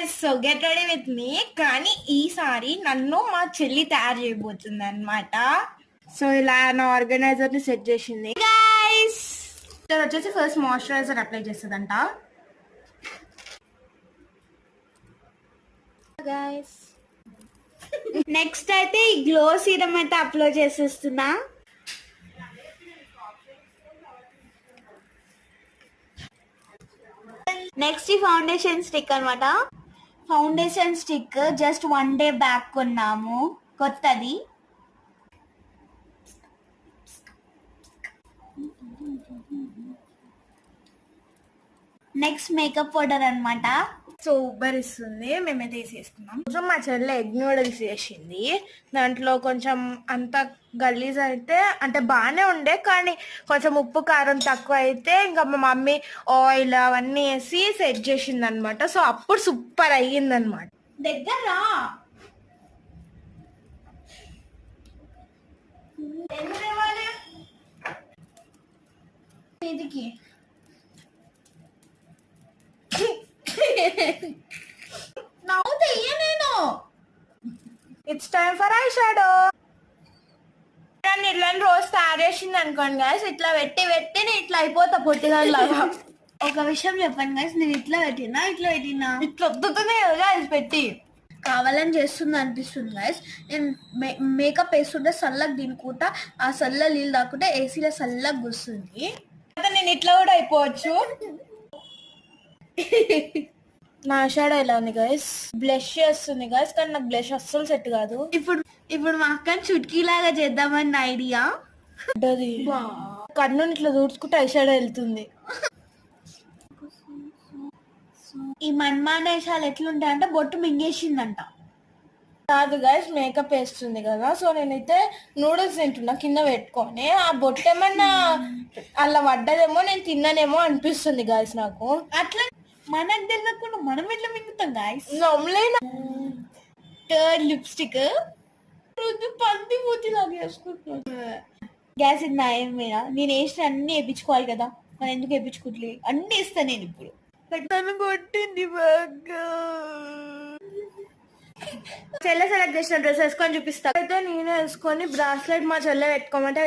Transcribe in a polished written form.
Guys, so get ready with me. కానీ ఈసారి నన్ను మా చెల్లి తయారు చేయబోతుంది అనమాట. సో ఇలా నా ఆర్గనైజర్ ని సెట్ చేసింది గైస్. వచ్చేసి ఫస్ట్ మాయిశ్చరైజర్ అప్లై చేస్తుందంట గైస్. నెక్స్ట్ అయితే ఈ గ్లో సీరం అయితే అప్లై చేసేస్తున్నా. నెక్స్ట్ ఈ ఫౌండేషన్ స్టిక్ అనమాట. Foundation stick just 1 day back కొన్నాము, కొత్తది. నెక్స్ట్ మేకప్ పౌడర్ అనమాట. సో ఉబ్బరిస్తుంది, మేమైతే తీసేసుకున్నాం. కొంచెం మా చెల్లె ఎగ్ నూడిల్స్ చేసింది. దాంట్లో కొంచెం అంత గలీజ్ అయితే అంటే బాగానే ఉండే, కానీ కొంచెం ఉప్పు కారం తక్కువ అయితే ఇంకా మా మమ్మీ ఆయిల్ అవన్నీ వేసి సెట్ చేసింది అనమాట. సో అప్పుడు సూపర్ అయ్యింది అనమాట. దగ్గర ఇదికి నేను it's time for eye shadow. ఇట్లా రోజు తయారు చేసింది అనుకోండి గైస్, ఇట్లా పెట్టి నేను ఇట్లా అయిపోతా పొట్టిదానిలాగా. ఒక విషయం చెప్పండి గైస్, నేను ఇట్లా పెట్టినా ఇట్లా వద్దుతుంది కదా గైస్, పెట్టి కావాలని చేస్తుంది అనిపిస్తుంది గైస్. నేను మేకప్ వేస్తుంటే సల్లగా తినుకుంటా, ఆ సల్ల నీళ్ళు తాకుంటే ఏసీలో సల్లగా కూస్తుంది. నేను ఇట్లా కూడా అయిపోవచ్చు. నా షాడో ఎలా ఉంది గైస్? బ్లష్ చేస్తుంది గైస్, కానీ నాకు బ్లష్ అస్సలు సెట్ కాదు. ఇప్పుడు మా అక్కని చుట్కీ లాగా చేద్దామని ఐడియా. కన్ను ఇట్లా దూడ్చుకుంటే ఐ షాడో వెళ్తుంది. ఈ మన్మానేషాలు ఎట్లుంటాయి అంటే బొట్టు మింగేసిందంట. కాదు గైస్, మేకప్ వేస్తుంది కదా. సో నేనైతే నూడిల్స్ తింటున్నా కింద పెట్టుకొని, ఆ బొట్టు ఏమన్నా అలా పడ్డదేమో, నేను తిన్నానేమో అనిపిస్తుంది గైస్ నాకు. అట్లా మనకు తెలియకుండా మనం ఎట్లా మింగుతాం గాయస్? థర్డ్ లిప్స్టిక్ పంది మూతి లాగా వేసుకుంటున్నా. గ్యాస్ ఇది నా ఏం మీద, నేను వేసిన అన్ని వేయించుకోవాలి కదా, మనం ఎందుకు వేయించుకోవట్లేదు? అన్ని వేస్తాను నేను ఇప్పుడు. తను కొట్టింది బాగా. చెల్లె సెలెక్ట్ చేసిన డ్రెస్ వేసుకొని చూపిస్తా. అయితే నేను వేసుకొని బ్రాస్లెట్ మా చెల్లె పెట్టుకోమంటే